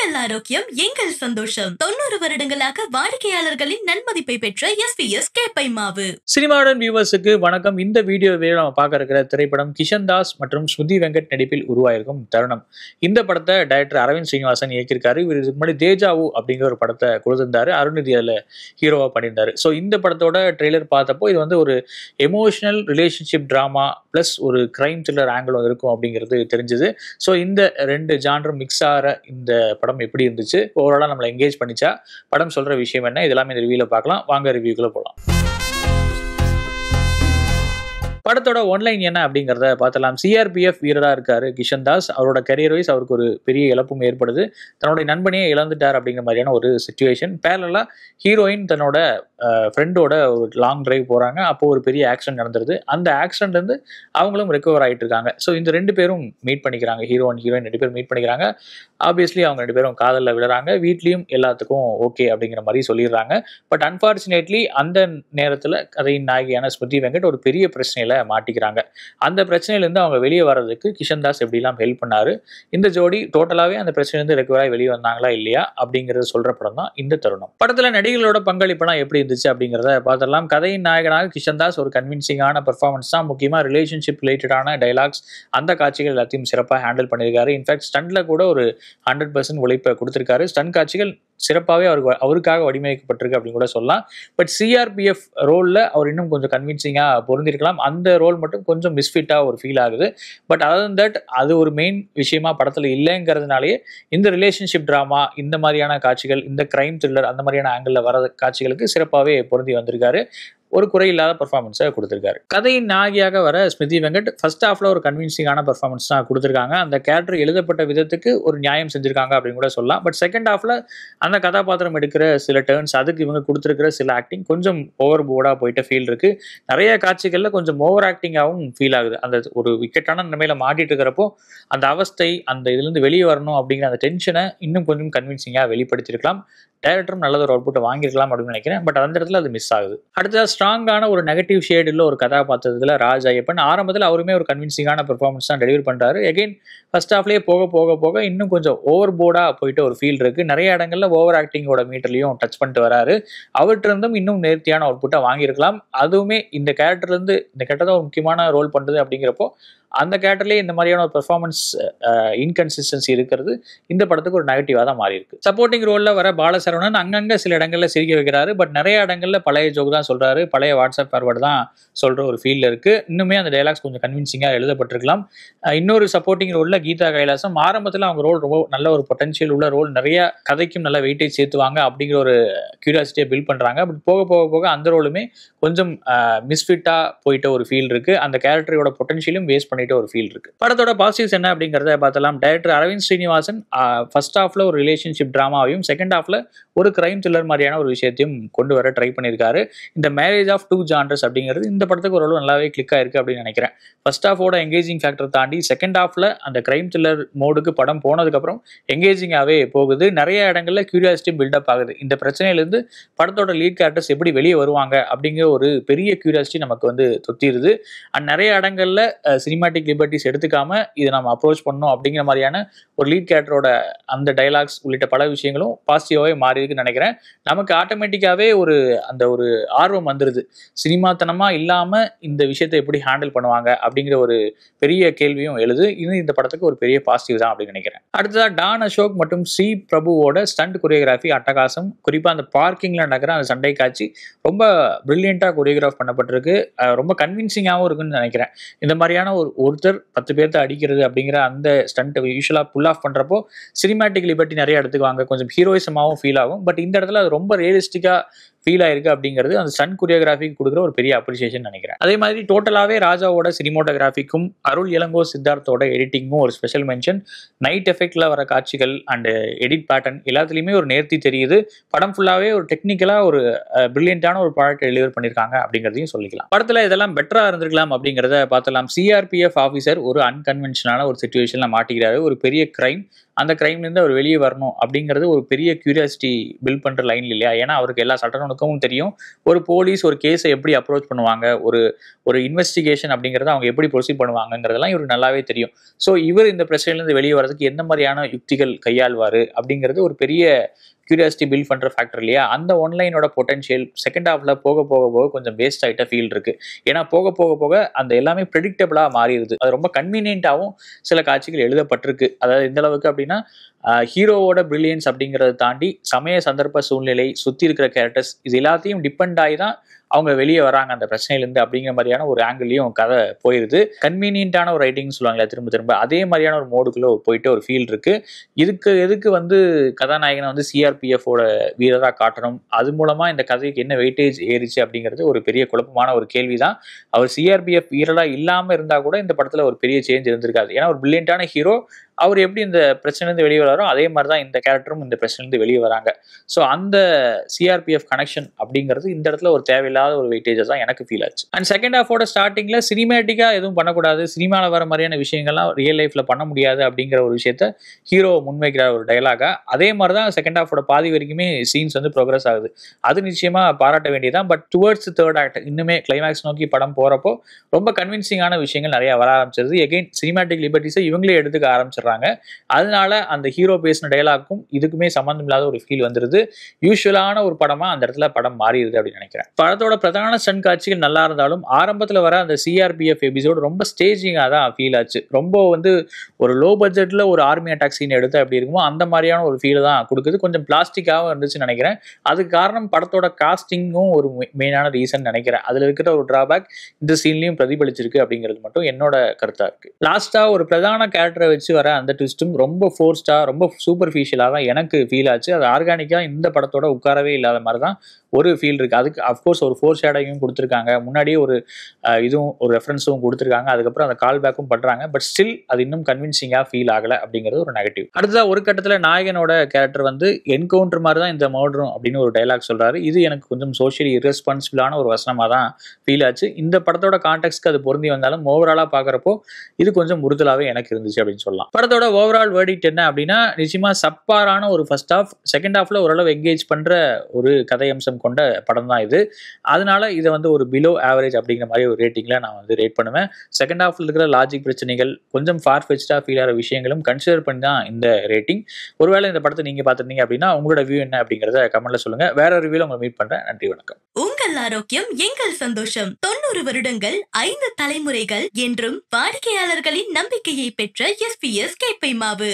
உங்கள் ஆரோக்கியம் எங்கள் சந்தோஷம். 90 வருடங்களாக வாடிக்கையாளர்களின் நன்மதிப்பை பெற்ற எஸ்பிஎஸ் கேப்பை மாவு. சினிமாடன் வியூவர்ஸுக்கு வணக்கம். இந்த வீடியோவில் நம்ம பார்க்க இருக்கிற திரைப்படம் கிஷன் தாஸ் மற்றும் ஸ்ருதி வெங்கட் நடிப்பில் உருவாயிருக்கும் தருணம். இந்த படத்தை டைரக்டர் அரவிந்த் ஸ்ரீனிவாசன் இயக்கியிருக்காரு. இவர் இதுக்கு முன்னாடி தேஜாவு அப்படிங்கிற ஒரு படத்தை கொடுத்திருந்தாரு. அருண்நிதி அதில் ஹீரோவா பண்ணியிருந்தாரு. ஸோ இந்த படத்தோட ட்ரெய்லர் பார்த்தப்போ இது வந்து ஒரு எமோஷனல் ரிலேஷன்ஷிப் ட்ராமா பிளஸ் ஒரு கிரைம் த்ரில்லர் ஆங்கிளும் இருக்கும் அப்படிங்கிறது தெரிஞ்சது. ஸோ இந்த ரெண்டு ஜானரும் மிக்ஸ் ஆகிற இந்த படம் எப்படி இருந்துச்சு, ஓவராலாக நம்மளை என்கேஜ் பண்ணிச்சா, படம் சொல்ற விஷயம் என்ன, இதெல்லாமே இந்த ரிவ்யூல பார்க்கலாம். வாங்க ரிவ்யூக்குள்ள போகலாம். படத்தோட ஒன்லைன் என்ன அப்படிங்கிறத பார்த்தலாம். சிஆர்பிஎஃப் வீரராக இருக்காரு கிஷன் தாஸ். அவரோட கரியர் வைஸ் அவருக்கு ஒரு பெரிய இழப்பும் ஏற்படுது. தன்னுடைய நண்பனையே இழந்துட்டார் அப்படிங்கிற மாதிரியான ஒரு சிச்சுவேஷன். பேரலா ஹீரோயின் தன்னோட ஃப்ரெண்டோட ஒரு லாங் டிரைவ் போகிறாங்க. அப்போது ஒரு பெரிய ஆக்சிடென்ட் நடந்துருது. அந்த ஆக்சிடென்ட்லேருந்து அவங்களும் ரெக்கவர் ஆகிட்டு இருக்காங்க. ஸோ இந்த ரெண்டு பேரும் மீட் பண்ணிக்கிறாங்க. ஹீரோயின் ரெண்டு பேரும் மீட் பண்ணிக்கிறாங்க. ஆப்வியஸ்லி அவங்க ரெண்டு பேரும் காதலில் விழுறாங்க. வீட்லேயும் எல்லாத்துக்கும் ஓகே அப்படிங்கிற மாதிரி சொல்லிடுறாங்க. பட் அன்ஃபார்ச்சுனேட்லி அந்த நேரத்தில் கதையின் நாயகியான ஸ்ருதி வெங்கட் ஒரு பெரிய பிரச்சனையில் மாட்டிக்கிறாங்க. அந்த பிரச்சனையிலேருந்து அவங்க வெளியே வர்றதுக்கு கிஷன் தாஸ் எப்படிலாம் ஹெல்ப் பண்ணாரு, இந்த ஜோடி டோட்டலாகவே அந்த பிரச்சனையிலேருந்து ரெக்கவராகி வெளியே வந்தாங்களா இல்லையா அப்படிங்கிறத சொல்கிற படம் தான் இந்த தருணம். படத்தில் நடிகர்களோட பங்களிப்புலாம் எப்படி இருந்துச்சு அப்படிங்கிறத பார்த்துடலாம். கதையின் நாயகனாக கிஷன் தாஸ் ஒரு கன்வின்சிங்கான பெர்ஃபார்மன்ஸ் தான். முக்கியமாக ரிலேஷன்ஷிப் ரிலேட்டடான டைலாக்ஸ், அந்த காட்சிகள் எல்லாத்தையும் சிறப்பாக ஹேண்டில் பண்ணியிருக்காரு. இன்ஃபேக்ட் ஸ்டண்டில் கூட ஒரு 100% உழைப்பை கொடுத்துருக்காரு. ஸ்டண்ட் காட்சிகள் சிறப்பாகவே அவருக்காக வடிவமைக்கப்பட்டிருக்கு அப்படின்னு கூட சொல்லலாம். பட் சிஆர்பிஎஃப் ரோலில் அவர் இன்னும் கொஞ்சம் கன்வின்சிங்காக பொருந்திருக்கலாம். அந்த ரோல் மட்டும் கொஞ்சம் மிஸ்ஃபிட்டாக ஒரு ஃபீல் ஆகுது. பட் அதர் தட் அது ஒரு மெயின் விஷயமா படத்தில் இல்லைங்கிறதுனாலேயே இந்த ரிலேஷன்ஷிப் ட்ராமா, இந்த மாதிரியான காட்சிகள், இந்த கிரைம் த்ரில்லர் அந்த மாதிரியான ஆங்கிளில் வர காட்சிகளுக்கு சிறப்பாகவே பொருந்தி வந்திருக்காரு. ஒரு குறையில்லாத பெர்ஃபார்மன்ஸை கொடுத்துருக்காரு. கதையின் நாயகியாக வர ஸ்ருதி வெங்கட் ஃபர்ஸ்ட் ஹாஃப்ல ஒரு கன்வின்சிங்கான பெர்ஃபார்மன்ஸ் தான் கொடுத்துருக்காங்க. அந்த கேரக்டர் எழுதப்பட்ட விதத்துக்கு ஒரு நியாயம் செஞ்சிருக்காங்க அப்படின்னு கூட சொல்லலாம். பட் செகண்ட் ஹாஃப்ல அந்த கதாபாத்திரம் எடுக்கிற சில டேர்ன்ஸ், அதுக்கு இவங்க கொடுத்துருக்கிற சில ஆக்டிங் கொஞ்சம் ஓவர் போர்டாக போயிட்ட ஃபீல் இருக்கு. நிறைய காட்சிகளில் கொஞ்சம் ஓவர் ஆக்டிங்காகவும் ஃபீல் ஆகுது. அந்த ஒரு விக்கெட்டான நிலைமையில மாட்டிட்டு இருக்கிறப்போ அந்த அவஸ்தை, அந்த இதுலேருந்து வெளியே வரணும் அப்படிங்கிற அந்த டென்ஷனை இன்னும் கொஞ்சம் கன்வின்சிங்காக வெளிப்படுத்தியிருக்கலாம். டைரக்டரும் நல்ல ஒரு அவுட்புட்டை வாங்கியிருக்கலாம் அப்படின்னு நினைக்கிறேன். பட் அந்த இடத்துல அது மிஸ் ஆகுது. அடுத்தது ஸ்ட்ராங்கான ஒரு நெகட்டிவ் ஷேடில் ஒரு கதாபாத்திரத்தில் ராஜ் ஐயப்பன். ஆரம்பத்தில் அவருமே ஒரு கன்வின்சிங்கான பெர்ஃபார்மன்ஸ் தான் டெலிவரி பண்ணுறாரு. எகெயின் ஃபர்ஸ்ட் ஹாஃப்லேயே போக இன்னும் கொஞ்சம் ஓவர் போர்டாக போயிட்டு ஒரு ஃபீல் இருக்குது. நிறைய இடங்களில் ஓவர் ஆக்டிங்கோட மீட்டர்லையும் டச் பண்ணிட்டு வராரு. அவர்கிட்ட இருந்தும் இன்னும் நேர்த்தியான அவுட்புட்டை வாங்கியிருக்கலாம். அதுவுமே இந்த கேரக்டர்லேருந்து இந்த கேரக்டர் ஒரு முக்கியமான ரோல் பண்ணுறது அப்படிங்கிறப்போ அந்த கேரக்டர்லேயே இந்த மாதிரியான ஒரு பெர்ஃபார்மன்ஸ் இன்கன்சிஸ்டன்சி இருக்கிறது இந்த படத்துக்கு ஒரு நெகட்டிவாக தான் மாறி இருக்கு. சப்போர்ட்டிங் ரோலில் வர பாலசரவணன் அங்கங்கே சில இடங்களில் சிரிக்க வைக்கிறாரு. பட் நிறைய இடங்களில் பழைய ஜோக் தான் சொல்கிறாரு, பழைய வாட்ஸ்அப் ஃபார்வர்டு தான் சொல்கிற ஒரு ஃபீலில் இருக்குது. இன்னுமே அந்த டைலாக்ஸ் கொஞ்சம் கன்வின்சிங்காக எழுதப்பட்டிருக்கலாம். இன்னொரு சப்போர்ட்டிங் ரோலில் கீதா கைலாசம். ஆரம்பத்தில் அவங்க ரோல் ரொம்ப நல்ல ஒரு பொட்டன்ஷியல் உள்ள ரோல், நிறைய கதைக்கும் நல்ல வெயிட்டேஜ் சேர்த்துவாங்க அப்படிங்கிற ஒரு கியூரியாசிட்டியை பில்ட் பண்ணுறாங்க. பட் போக அந்த ரோலுமே கொஞ்சம் மிஸ்ஃபிட்டாக போயிட்ட ஒரு ஃபீல் இருக்குது. அந்த கேரக்டரோட பொட்டன்ஷியலும் வேஸ்ட் பண்ணிட்டு ஒரு ஃபீல் இருக்கு. படத்தோட பாசிட்டிவ்ஸ் என்ன அப்படிங்கறத பார்த்தலாம். டைரக்டர் அரவிந்த் ஸ்ரீனிவாசன் ஃபர்ஸ்ட் ஹாஃப்ல ஒரு ரிலேஷன்ஷிப் டிராமாவையும் செகண்ட் ஹாஃப்ல ஒரு கிரைம் த்ரில்லர் மாதிரியான ஒரு விஷயத்தையும் கொண்டு வர ட்ரை பண்ணியிருக்காரு. இந்த மேரேஜ் ஆஃப் டூ ஜானர்ஸ் அப்படிங்கிறது இந்த படத்துக்கு ஓரளவு நல்லாவே கிளிக் ஆயிருக்கு அப்படின்னு நினைக்கிறேன். ஃபர்ஸ்ட் ஹாஃபோட எங்கேஜிங் ஃபேக்டர் தாண்டி செகண்ட் ஹாஃப்ல அந்த கிரைம் த்ரில்லர் மோடுக்கு படம் போனதுக்கப்புறம் எங்கேஜிங்காகவே போகுது. நிறைய இடங்கள்ல கியூரியாசிட்டி பில்டப் ஆகுது. இந்த பிரச்சனையிலேருந்து படத்தோட லீட் கேரக்டர்ஸ் எப்படி வெளியே வருவாங்க அப்படிங்கிற ஒரு பெரிய கியூரியாசிட்டி நமக்கு வந்து தொத்திருது. அண்ட் நிறைய இடங்கள்ல சினிமாட்டிக் லிபர்ட்டிஸ் எடுத்துக்காம இதை நம்ம அப்ரோச் பண்ணணும் அப்படிங்கிற மாதிரியான ஒரு லீட் கேரக்டரோட அந்த டைலாக்ஸ் உள்ளிட்ட பல விஷயங்களும் பாசிட்டிவாகவே மாறி இருக்குன்னு நினைக்கிறேன். நமக்கு ஆட்டோமேட்டிக்காவே அந்த ஒரு ஆர்வம் வந்துருது. சினிமாத்தனமா இல்லாம இந்த விஷயத்தை எப்படி ஹேண்டில் பண்ணுவாங்க அப்படிங்கிற ஒரு பெரிய கேள்வியும் எழுது. இது இந்த படத்துக்கு ஒரு பெரிய பாசிட்டிவ் தான் அப்படின்னு நினைக்கிறேன். அடுத்ததா டான் அசோக் மற்றும் ஸ்ரீ பிரபுவோட ஸ்டண்ட் கொரியோகிராஃபி அட்டகாசம். குறிப்பா அந்த பார்க்கிங்ல நடக்கிற அந்த சண்டை காட்சி ரொம்ப பிரில்லியண்டா கொரியோகிராஃப் பண்ணப்பட்டிருக்கு. ரொம்ப கன்வின்சிங்காகவும் இருக்குன்னு நினைக்கிறேன். இந்த மாதிரியான ஒருத்தர் 10 பேர்த்த அடிக்கிறது அப்படிங்கிற அந்த ஸ்டண்ட் யூஸ்வலா புல் ஆஃப் பண்றப்போ சினிமாட்டிக் லிபர்ட்டி நிறைய எடுத்துக்குவாங்க, கொஞ்சம் ஹீரோயிசமாகவும் ஃபீல் ஆகும். பட் இந்த இடத்துல அது ரொம்ப ரியலிஸ்டிக்கா ஃபீல் ஆயிருக்கு அப்படிங்கிறது அந்த ஸ்டண்ட் கொரியோகிராஃபிக்கு கொடுக்குற ஒரு பெரிய அப்ரிசியேஷன் நினைக்கிறேன். அதே மாதிரி டோட்டலாகவே ராஜாவோட சினிமோட்டோகிராஃபிக்கும் அருள் இளங்கோ சித்தார்த்தோட எடிட்டிங்கும் ஒரு ஸ்பெஷல் மென்ஷன். நைட் எஃபெக்ட்ல வர காட்சிகள் அண்ட் எடிட் பேட்டர்ன் எல்லாத்துலேயுமே ஒரு நேர்த்தி தெரியுது. படம் ஃபுல்லாகவே ஒரு டெக்னிக்கலாக ஒரு பிரில்லியண்டான ஒரு ப்ராடக்ட் டெலிவர் பண்ணியிருக்காங்க அப்படிங்கிறதையும் சொல்லிக்கலாம். படத்தில் இதெல்லாம் பெட்டராக இருந்திருக்கலாம் அப்படிங்கிறத பார்த்தலாம். சிஆர்பிஎஃப் ஆஃபீஸர் ஒரு அன்கன்வென்ஷனான ஒரு சிச்சுவேஷனில் மாட்டிக்கிறாரு. ஒரு பெரிய கிரைம், அந்த கிரைம்லேருந்து அவர் வெளியே வரணும் அப்படிங்கிறது ஒரு பெரிய கியூரியாசிட்டி பில்ட் பண்ணுற லைன் இல்லையா? ஏன்னா அவருக்கு எல்லா சட்ட நுணுக்கமும் தெரியும். ஒரு போலீஸ் ஒரு கேஸை எப்படி அப்ரோச் பண்ணுவாங்க, ஒரு ஒரு இன்வெஸ்டிகேஷன் அப்படிங்கிறத அவங்க எப்படி ப்ரொசீட் பண்ணுவாங்கங்கிறதெல்லாம் இவருக்கு நல்லாவே தெரியும். ஸோ இவர் இந்த பிரச்சனையிலேருந்து வெளியே வரதுக்கு எந்த மாதிரியான யுக்திகள் கையாள்வார் அப்படிங்கிறது ஒரு பெரிய கியூரியாசிட்டி பில்ட் பண்ணுற ஃபேக்டர் இல்லையா? அந்த ஒன்லைனோட பொட்டன்ஷியல் செகண்ட் ஹாஃப்ல போக போக போக கொஞ்சம் வேஸ்ட் ஆகிட்ட ஃபீல் இருக்கு. ஏன்னா போக போக போக அந்த எல்லாமே ப்ரெடிக்டபிளாக மாறிடுது. அது ரொம்ப கன்வீனியன்ட்டாகவும் சில காட்சிகள் எழுதப்பட்டிருக்கு. அதாவது எந்த அளவுக்கு அப்படின்னா ஹீரோவோட பிரில்லியன்ஸ் அப்படிங்கிறத தாண்டி சமய சந்தர்ப்ப சூழ்நிலை சுற்றி இருக்கிற கேரக்டர்ஸ் இது எல்லாத்தையும் டிபெண்ட் ஆகி தான் அவங்க வெளியே வராங்க அந்த பிரச்சனையிலேருந்து அப்படிங்கிற மாதிரியான ஒரு ஆங்கிள்லையும் கதை போயிருது. கன்வீனியன்ட்டான ஒரு ரைட்டிங் சொல்லுவாங்களே திரும்ப திரும்ப அதே மாதிரியான ஒரு மோடுக்குள்ள போயிட்டு ஒரு ஃபீல் இருக்கு. எதுக்கு வந்து கதாநாயகனை வந்து சிஆர்பிஎஃபோட வீரராக காட்டணும், அது மூலமா இந்த கதைக்கு என்ன வெயிட்டேஜ் ஏறிச்சு அப்படிங்கிறது ஒரு பெரிய குழப்பமான ஒரு கேள்வி தான். அவர் சிஆர்பிஎஃப் வீரராக இல்லாமல் இருந்தால் கூட இந்த படத்தில் ஒரு பெரிய சேஞ்ச் இருந்திருக்காது. ஏன்னா ஒரு பிரில்லியன்ட்டான ஹீரோ அவர் எப்படி இந்த பிரச்சனைலேருந்து வெளியே வராரோ அதே மாதிரி தான் இந்த கேரக்டரும் இந்த பிரச்சனைலேருந்து வெளியே வராங்க. ஸோ அந்த சிஆர்பிஎஃப் கனெக்ஷன் அப்படிங்கிறது இந்த இடத்துல ஒரு தேவையில்லாத ஒரு வெயிட்டேஜஸ் தான் எனக்கு ஃபீல் ஆச்சு. அண்ட் செகண்ட் ஹாஃபோட ஸ்டார்டிங்கில் சினிமேட்டிக்காக எதுவும் பண்ணக்கூடாது, சினிமாவில் வர மாதிரியான விஷயங்கள்லாம் ரியல் லைஃப்பில் பண்ண முடியாது அப்படிங்கிற ஒரு விஷயத்த ஹீரோ முன்வைக்கிற ஒரு டயலாகா அதே மாதிரி தான் செகண்ட் ஹாஃபோட பாதி வரைக்குமே சீன்ஸ் வந்து ப்ரோக்ரஸ் ஆகுது. அது நிச்சயமாக பாராட்ட வேண்டியதான். பட் டுவர்ட்ஸ் தேர்ட் ஆக்ட் இன்னுமே கிளைமேக்ஸ் நோக்கி படம் போகிறப்போ ரொம்ப கன்வின்சிங்கான விஷயங்கள் நிறைய வர ஆரம்பிச்சிருது. எகெயின் சினிமேட்டிக் லிபர்ட்டிஸை இவங்களே எடுத்துக்க ஆரம்பிச்சிடுறாங்க. அதனால அந்த ஹீரோ பேசின டயலாக்கும் இதுக்குமே சம்பந்தம் இல்லாத ஒரு ஃபீல் வந்துருது. யூஸ்வலான ஒரு படமா அந்த இடத்துல படம் மாறிடுது அப்படின்னு நினைக்கிறேன். படத்தோட பிரதான ஸ்டன் காட்சிகள் நல்லா இருந்தாலும் ஆரம்பத்தில் வர அந்த சிஆர்பிஎஃப் எபிசோடு ரொம்ப ஸ்டேஜிங்காக தான் ஃபீல் ஆச்சு. ரொம்ப வந்து ஒரு லோ பட்ஜெட்டில் ஒரு ஆர்மி அட்டாக் சீன் எடுத்து அப்படி இருக்குமோ அந்த மாதிரியான ஒரு ஃபீல் தான் கொடுக்குது. கொஞ்சம் பிளாஸ்டிக்காகவும் இருந்துச்சுன்னு நினைக்கிறேன். அதுக்கு காரணம் படத்தோட காஸ்டிங்கும் ஒரு மெயினான ரீசன் நினைக்கிறேன். அதில் இருக்கிற ஒரு டிராபேக் இந்த சீன்லையும் பிரதிபலிச்சிருக்கு அப்படிங்கிறது மட்டும் என்னோட கருத்தாக இருக்கு. லாஸ்ட்டாக ஒரு பிரதான கேரக்டரை வச்சு வர அந்த ட்விஸ்ட்டும் ரொம்ப ஃபோர்ஸ்டாக ரொம்ப சூப்பர்ஃபிஷியலாக தான் எனக்கு ஃபீல் ஆச்சு. அது ஆர்கானிக்காக இந்த படத்தோட உட்காரவே இல்லாத மாதிரி தான் ஒரு ஃபீல் இருக்குது. அதுக்கு அஃப்கோர்ஸ் ஒரு ஃபோர் ஷேடோவையும் கொடுத்துருக்காங்க, முன்னாடியே ஒரு இதுவும் ஒரு ரெஃபரன்ஸும் கொடுத்துருக்காங்க, அதுக்கப்புறம் அந்த கால் பேக்கும் பண்ணுறாங்க. பட் ஸ்டில் அது இன்னும் கன்வின்சிங்காக ஃபீல் ஆகலை அப்படிங்கிறது ஒரு நெகட்டிவ். அடுத்ததாக ஒரு கட்டத்தில் நாயகனோட கேரக்டர் வந்து என்கவுண்டர் மாதிரி தான் இந்த மர்டரும் அப்படின்னு ஒரு டைலாக் சொல்கிறாரு. இது எனக்கு கொஞ்சம் சோஷியலி இர்ரெஸ்பான்சிபிளான ஒரு வசனமாக தான் ஃபீல் ஆச்சு. இந்த படத்தோட கான்டெக்ட்க்கு அது பொருந்தி வந்தாலும் ஓவராலாக பார்க்குறப்போ இது கொஞ்சம் முறுதலாகவே எனக்கு இருந்துச்சு அப்படின்னு சொல்லலாம். படத்தோட ஓவரால் வேர்டிக்ட் என்ன அப்படின்னா நிச்சயமாக சப்பாரான ஒரு ஃபர்ஸ்ட் ஹாஃப், செகண்ட் ஹாஃபில் ஓரளவு என்கேஜ் பண்ணுற ஒரு கதை அம்சம் கொண்ட படம் தான் இது. அதனால இதை வந்து ஒரு பிலோ ஆவரேஜ் அப்படிங்கிற மாதிரி ஒரு ரேட்டிங்கில் நான் வந்து ரேட் பண்ணுவேன். செகண்ட் ஹாஃபில் இருக்கிற லாஜிக் பிரச்சனைகள் கொஞ்சம் ஃபார்ஃபெச்டாக ஃபீல் ஆகிற விஷயங்களும் கன்சிடர் பண்ணி தான் இந்த ரேட்டிங். ஒருவேளை இந்த படத்தை நீங்கள் பார்த்துருந்தீங்க அப்படின்னா உங்களோட வியூ என்ன அப்படிங்கிறத கமெண்ட்ல சொல்லுங்கள். வேற ரிவ்யூவில் உங்களை மீட் பண்ணுறேன். நன்றி, வணக்கம். உங்கள் ஆரோக்கியம் எங்கள் சந்தோஷம். 90 வருடங்கள் 5 தலைமுறைகள் என்றும் வாடிக்கையாளர்களின் நம்பிக்கையை பெற்ற எஸ்பிஎஸ் கேப்பை மாவு.